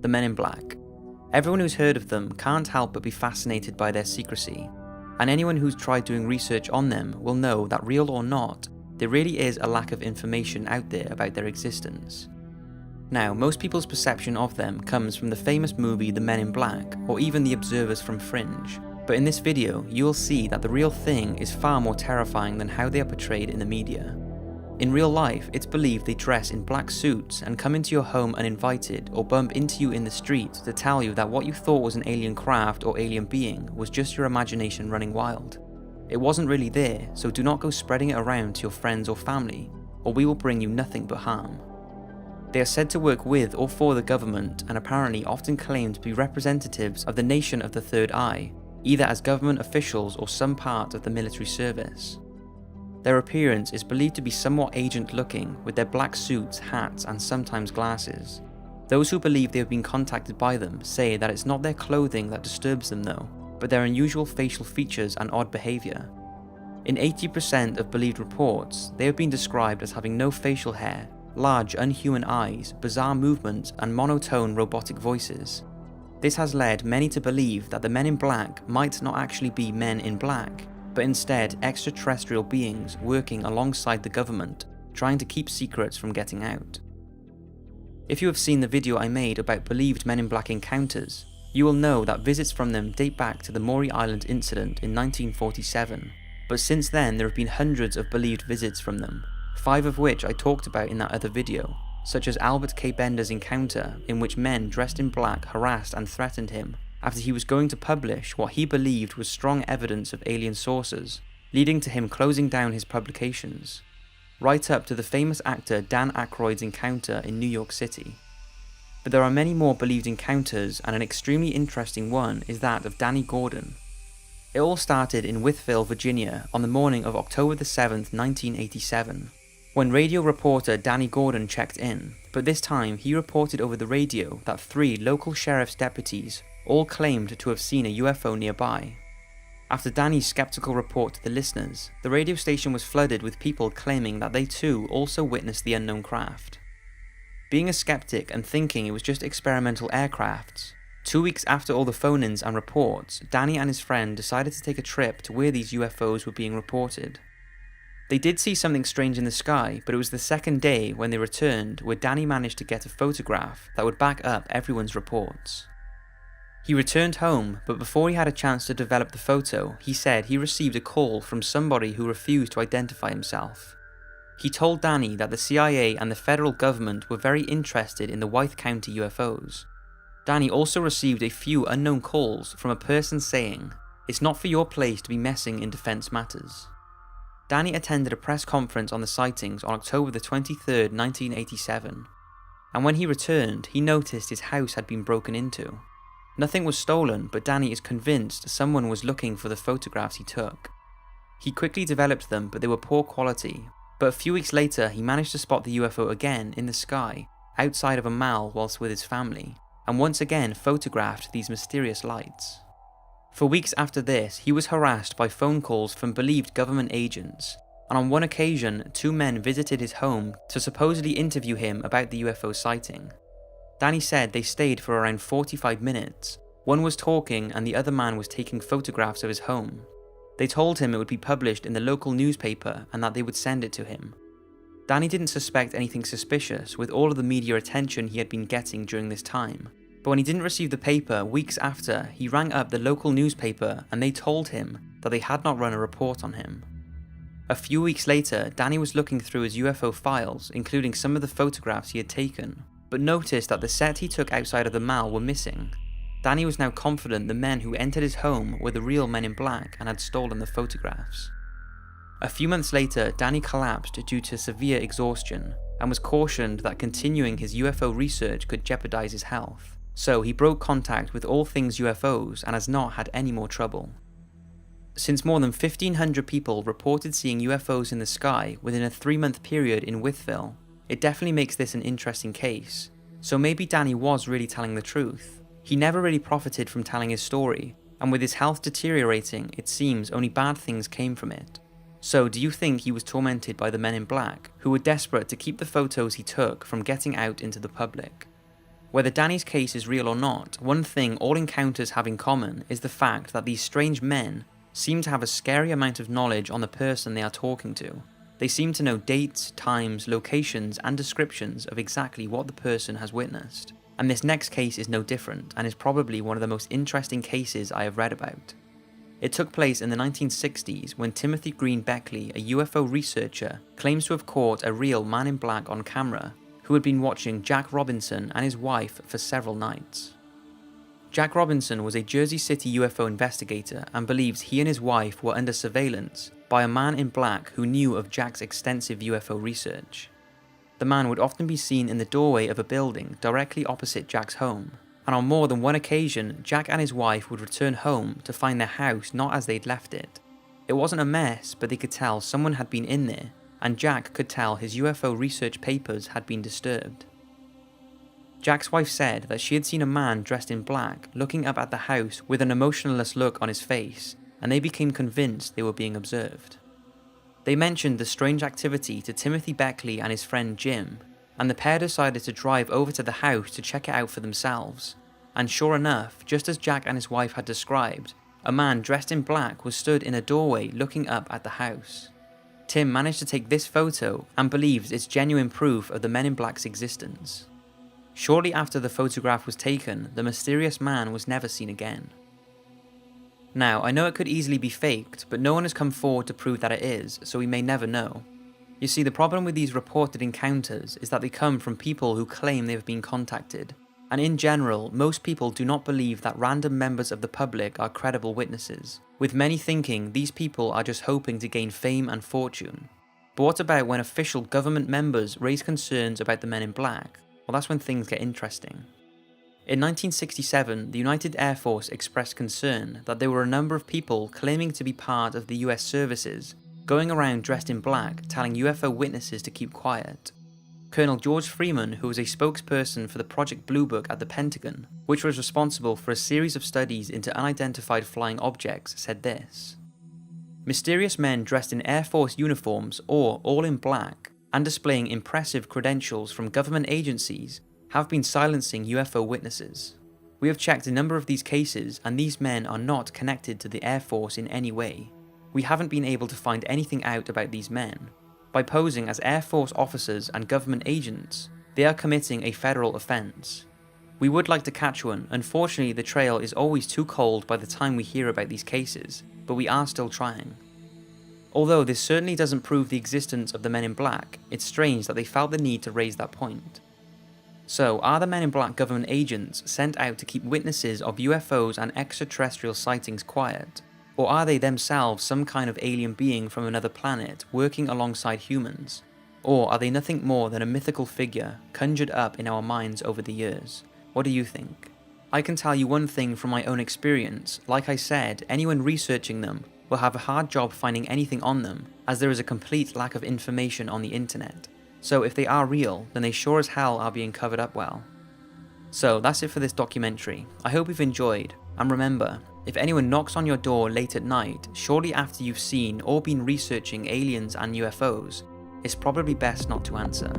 the Men in Black. Everyone who's heard of them can't help but be fascinated by their secrecy, and anyone who's tried doing research on them will know that, real or not, there really is a lack of information out there about their existence. Now, most people's perception of them comes from the famous movie The Men in Black, or even the observers from Fringe, but in this video you will see that the real thing is far more terrifying than how they are portrayed in the media. In real life, it's believed they dress in black suits and come into your home uninvited or bump into you in the street to tell you that what you thought was an alien craft or alien being was just your imagination running wild. It wasn't really there, so do not go spreading it around to your friends or family, or we will bring you nothing but harm. They are said to work with or for the government, and apparently often claim to be representatives of the Nation of the Third Eye, either as government officials or some part of the military service. Their appearance is believed to be somewhat agent-looking, with their black suits, hats, and sometimes glasses. Those who believe they have been contacted by them say that it's not their clothing that disturbs them though, but their unusual facial features and odd behaviour. In 80% of believed reports, they have been described as having no facial hair, large unhuman eyes, bizarre movements, and monotone robotic voices. This has led many to believe that the Men in Black might not actually be men in black, but instead extraterrestrial beings working alongside the government, trying to keep secrets from getting out. If you have seen the video I made about believed Men in Black encounters, you will know that visits from them date back to the Maury Island incident in 1947, but since then there have been hundreds of believed visits from them, 5 of which I talked about in that other video, such as Albert K. Bender's encounter in which men dressed in black harassed and threatened him after he was going to publish what he believed was strong evidence of alien sources, leading to him closing down his publications, right up to the famous actor Dan Aykroyd's encounter in New York City. But there are many more believed encounters, and an extremely interesting one is that of Danny Gordon. It all started in Wytheville, Virginia on the morning of October the 7th, 1987. When radio reporter Danny Gordon checked in, but this time he reported over the radio that 3 local sheriff's deputies all claimed to have seen a UFO nearby. After Danny's skeptical report to the listeners, the radio station was flooded with people claiming that they too also witnessed the unknown craft. Being a skeptic and thinking it was just experimental aircrafts, 2 weeks after all the phone-ins and reports, Danny and his friend decided to take a trip to where these UFOs were being reported. They did see something strange in the sky, but it was the second day when they returned where Danny managed to get a photograph that would back up everyone's reports. He returned home, but before he had a chance to develop the photo, he said he received a call from somebody who refused to identify himself. He told Danny that the CIA and the federal government were very interested in the Wythe County UFOs. Danny also received a few unknown calls from a person saying, "It's not for your place to be messing in defense matters." Danny attended a press conference on the sightings on October the 23rd, 1987, and when he returned, he noticed his house had been broken into. Nothing was stolen, but Danny is convinced someone was looking for the photographs he took. He quickly developed them, but they were poor quality, but a few weeks later he managed to spot the UFO again in the sky, outside of a mall whilst with his family, and once again photographed these mysterious lights. For weeks after this, he was harassed by phone calls from believed government agents, and on one occasion, 2 men visited his home to supposedly interview him about the UFO sighting. Danny said they stayed for around 45 minutes. One was talking and the other man was taking photographs of his home. They told him it would be published in the local newspaper and that they would send it to him. Danny didn't suspect anything suspicious with all of the media attention he had been getting during this time. But when he didn't receive the paper weeks after, he rang up the local newspaper and they told him that they had not run a report on him. A few weeks later, Danny was looking through his UFO files, including some of the photographs he had taken, but noticed that the set he took outside of the mall were missing. Danny was now confident the men who entered his home were the real Men in Black and had stolen the photographs. A few months later, Danny collapsed due to severe exhaustion and was cautioned that continuing his UFO research could jeopardize his health. So he broke contact with all things UFOs and has not had any more trouble. Since more than 1,500 people reported seeing UFOs in the sky within a 3-month period in Wytheville, it definitely makes this an interesting case. So maybe Danny was really telling the truth. He never really profited from telling his story, and with his health deteriorating, it seems only bad things came from it. So do you think he was tormented by the Men in Black, who were desperate to keep the photos he took from getting out into the public? Whether Danny's case is real or not, one thing all encounters have in common is the fact that these strange men seem to have a scary amount of knowledge on the person they are talking to. They seem to know dates, times, locations, and descriptions of exactly what the person has witnessed. And this next case is no different, and is probably one of the most interesting cases I have read about. It took place in the 1960s when Timothy Green Beckley, a UFO researcher, claims to have caught a real man in black on camera who had been watching Jack Robinson and his wife for several nights. Jack Robinson was a Jersey City UFO investigator and believes he and his wife were under surveillance by a man in black who knew of Jack's extensive UFO research. The man would often be seen in the doorway of a building directly opposite Jack's home, and on more than one occasion, Jack and his wife would return home to find their house not as they'd left it. It wasn't a mess, but they could tell someone had been in there, and Jack could tell his UFO research papers had been disturbed. Jack's wife said that she had seen a man dressed in black looking up at the house with an emotionless look on his face, and they became convinced they were being observed. They mentioned the strange activity to Timothy Beckley and his friend Jim, and the pair decided to drive over to the house to check it out for themselves. And sure enough, just as Jack and his wife had described, a man dressed in black was stood in a doorway looking up at the house. Tim managed to take this photo and believes it's genuine proof of the Men in Black's existence. Shortly after the photograph was taken, the mysterious man was never seen again. Now, I know it could easily be faked, but no one has come forward to prove that it is, so we may never know. You see, the problem with these reported encounters is that they come from people who claim they have been contacted, and in general, most people do not believe that random members of the public are credible witnesses, with many thinking these people are just hoping to gain fame and fortune. But what about when official government members raise concerns about the Men in Black? Well, that's when things get interesting. In 1967, the United Air Force expressed concern that there were a number of people claiming to be part of the US services, going around dressed in black, telling UFO witnesses to keep quiet. Colonel George Freeman, who was a spokesperson for the Project Blue Book at the Pentagon, which was responsible for a series of studies into unidentified flying objects, said this: "Mysterious men dressed in Air Force uniforms or all in black and displaying impressive credentials from government agencies have been silencing UFO witnesses. We have checked a number of these cases and these men are not connected to the Air Force in any way. We haven't been able to find anything out about these men. By posing as Air Force officers and government agents, they are committing a federal offense. We would like to catch one. Unfortunately, the trail is always too cold by the time we hear about these cases, but we are still trying." Although this certainly doesn't prove the existence of the Men in Black, it's strange that they felt the need to raise that point. So, are the Men in Black government agents sent out to keep witnesses of UFOs and extraterrestrial sightings quiet? Or are they themselves some kind of alien being from another planet working alongside humans? Or are they nothing more than a mythical figure conjured up in our minds over the years? What do you think? I can tell you one thing from my own experience. Like I said, anyone researching them will have a hard job finding anything on them, as there is a complete lack of information on the internet. So if they are real, then they sure as hell are being covered up well. So that's it for this documentary. I hope you've enjoyed, and remember, if anyone knocks on your door late at night, shortly after you've seen or been researching aliens and UFOs, it's probably best not to answer.